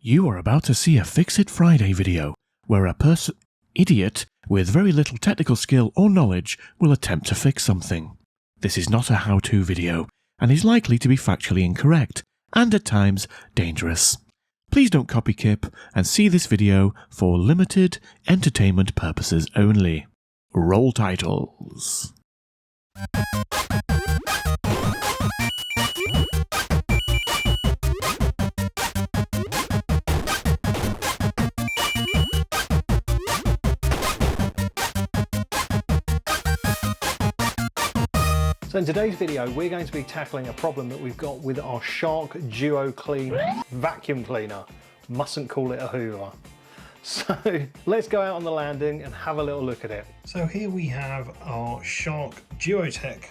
You are about to see a Fix It Friday video, where a idiot with very little technical skill or knowledge will attempt to fix something. This is not a how-to video, and is likely to be factually incorrect, and at times dangerous. Please don't copy Kip, and see this video for limited entertainment purposes only. Roll titles. So in today's video, we're going to be tackling a problem that we've got with our Shark Duo Clean vacuum cleaner. Mustn't call it a Hoover. So let's go out on the landing and have a little look at it. So here we have our Shark Duotech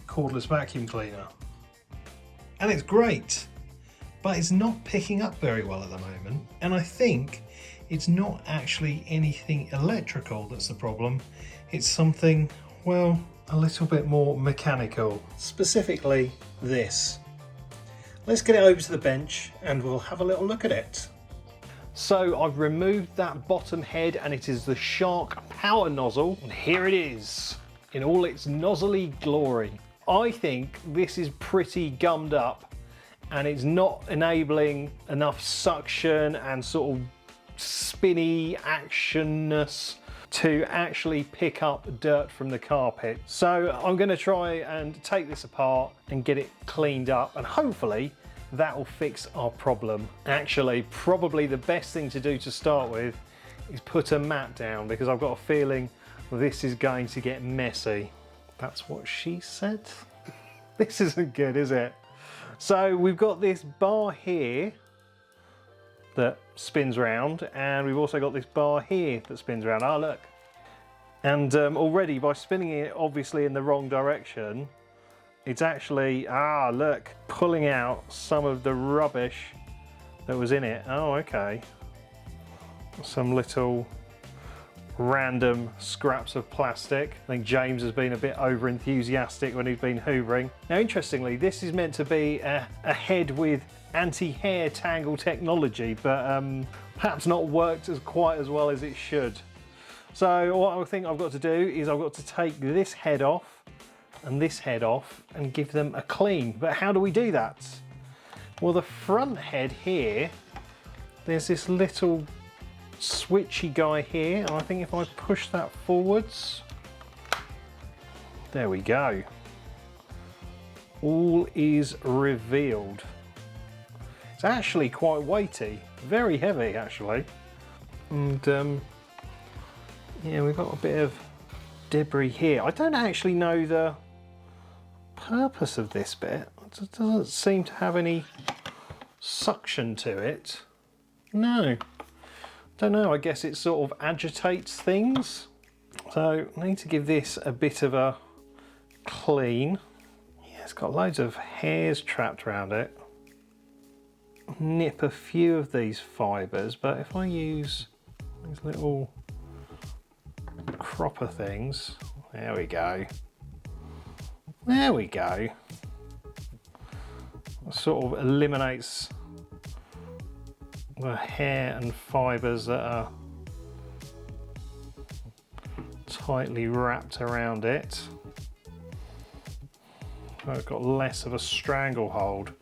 cordless vacuum cleaner. And it's great, but it's not picking up very well at the moment. And I think it's not actually anything electrical that's the problem. It's something, well, a little bit more mechanical, specifically this. Let's get it over to the bench and we'll have a little look at it. So I've removed that bottom head and it is the Shark Power Nozzle, and here it is in all its nozzly glory. I think this is pretty gummed up and it's not enabling enough suction and sort of spinny actionness to actually pick up dirt from the carpet. So I'm going to try and take this apart and get it cleaned up, and hopefully that will fix our problem. Actually, probably the best thing to do to start with is put a mat down, because I've got a feeling this is going to get messy. That's what she said. This isn't good, is it? So we've got this bar here that spins round, and we've also got this bar here that spins around. Oh, look. And already by spinning it obviously in the wrong direction, it's actually, look, pulling out some of the rubbish that was in it. Oh, okay. Some little random scraps of plastic. I think James has been a bit over enthusiastic when he's been hoovering. Now, interestingly, this is meant to be a head with anti-hair tangle technology, but perhaps not worked quite as well as it should. So what I think I've got to do is I've got to take this head off and this head off and give them a clean. But how do we do that? Well, the front head here, there's this little switchy guy here, and I think if I push that forwards, there we go. All is revealed. It's actually quite weighty, very heavy actually. And yeah, we've got a bit of debris here. I don't actually know the purpose of this bit. It doesn't seem to have any suction to it. No, don't know, I guess it sort of agitates things. So I need to give this a bit of a clean. Yeah, it's got loads of hairs trapped around it. Nip a few of these fibres, but if I use these little cropper things, there we go. There we go. It sort of eliminates the hair and fibres that are tightly wrapped around it. So it's got less of a stranglehold.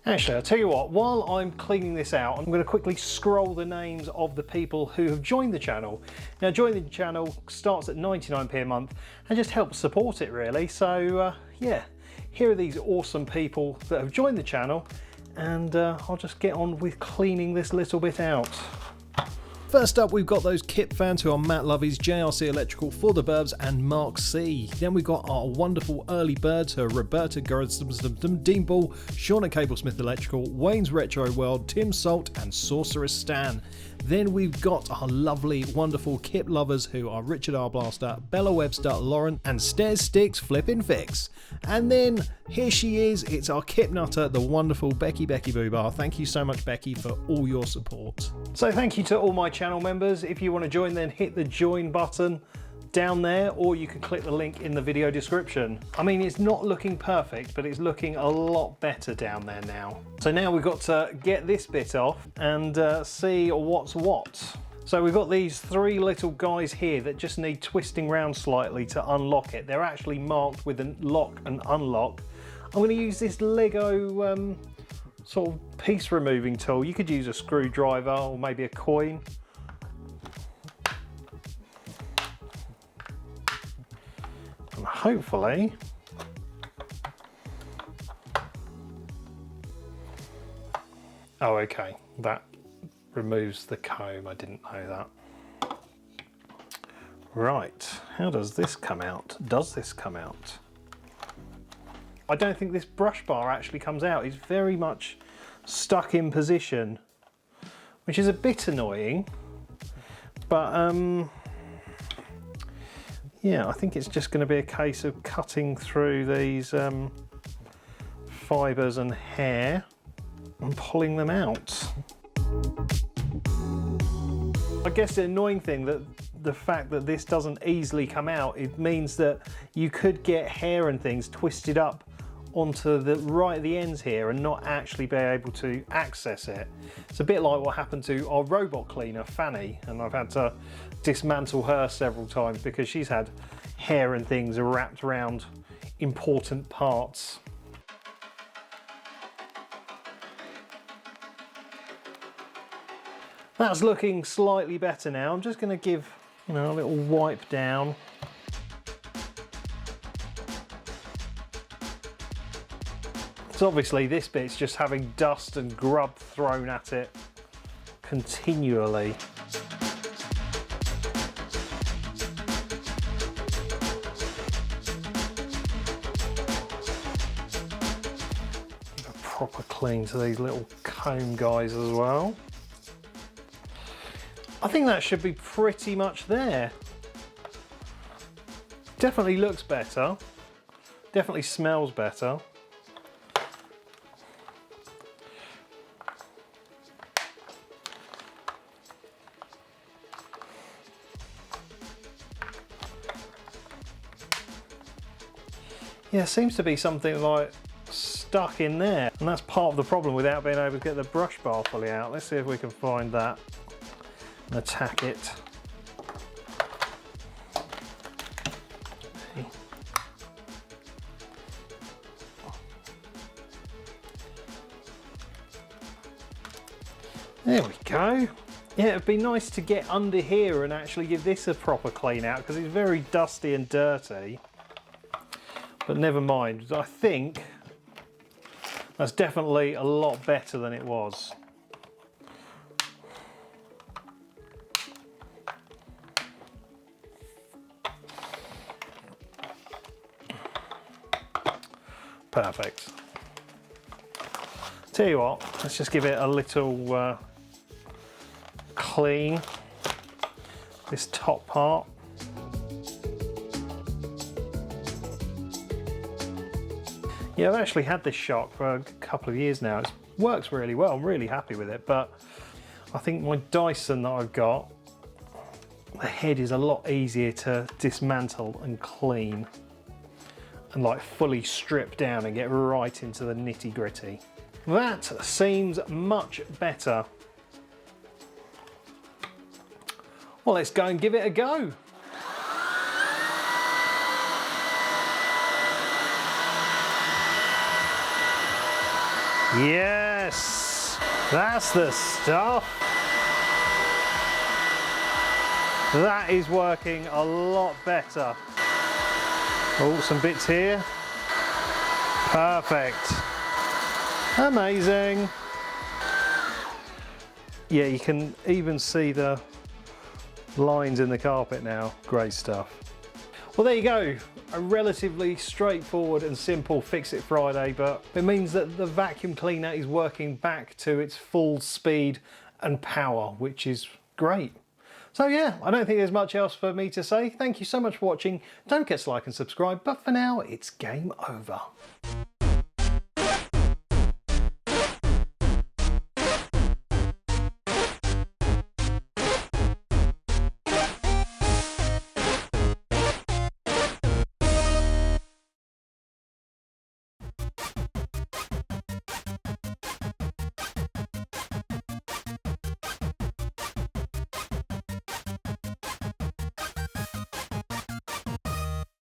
Actually, I'll tell you what, while I'm cleaning this out, I'm going to quickly scroll the names of the people who have joined the channel. Now, joining the channel starts at 99p a month and just helps support it really. So yeah, here are these awesome people that have joined the channel, and I'll just get on with cleaning this little bit out. First up, we've got those Kip fans who are Matt Lovey's, JRC Electrical, For the Burbs, and Mark C. Then we've got our wonderful early birds who are Roberta Gerdston, Dean Ball, Shauna Cablesmith Electrical, Wayne's Retro World, Tim Salt, and Sorceress Stan. Then we've got our lovely, wonderful Kip lovers who are Richard R. Blaster, Bella Webster, Lauren, and Stairs Sticks Flippin' Fix. And then here she is, it's our Kip nutter, the wonderful Becky Boobar. Thank you so much, Becky, for all your support. So thank you to all my channel members. If you want to join, then hit the join button. down there, or you can click the link in the video description. I mean, it's not looking perfect, but it's looking a lot better down there now. So now we've got to get this bit off and see what's what. So we've got these three little guys here that just need twisting round slightly to unlock it. They're actually marked with a lock and unlock. I'm going to use this Lego sort of piece removing tool. You could use a screwdriver or maybe a coin. And hopefully oh, okay, that removes the comb. I didn't know that. Right, how does this come out? Does this come out? I don't think this brush bar actually comes out. It's very much stuck in position, which is a bit annoying, but yeah, I think it's just going to be a case of cutting through these fibres and hair and pulling them out. I guess the annoying thing, that the fact that this doesn't easily come out, it means that you could get hair and things twisted up onto the right at the ends here and not actually be able to access it. It's a bit like what happened to our robot cleaner, Fanny, and I've had to dismantle her several times because she's had hair and things wrapped around important parts. That's looking slightly better now. I'm just going to give, you know, a little wipe down. So obviously this bit's just having dust and grub thrown at it continually. Give a proper clean to these little comb guys as well. I think that should be pretty much there. Definitely looks better. Definitely smells better. Yeah, seems to be something like stuck in there, and that's part of the problem without being able to get the brush bar fully out. Let's see if we can find that and attack it. There we go. Yeah, it'd be nice to get under here and actually give this a proper clean out because it's very dusty and dirty. But never mind, I think that's definitely a lot better than it was. Perfect. Tell you what, let's just give it a little clean, this top part. Yeah, I've actually had this Shark for a couple of years now. It works really well, I'm really happy with it, but I think my Dyson that I've got, the head is a lot easier to dismantle and clean and like fully strip down and get right into the nitty gritty. That seems much better. Well, let's go and give it a go. Yes, that's the stuff. That is working a lot better. Oh, some bits here. Perfect. Amazing. Yeah, you can even see the lines in the carpet now. Great stuff. Well, there you go. A relatively straightforward and simple Fix It Friday, but it means that the vacuum cleaner is working back to its full speed and power, which is great. So yeah, I don't think there's much else for me to say. Thank you so much for watching. Don't forget to like and subscribe, but for now, it's game over.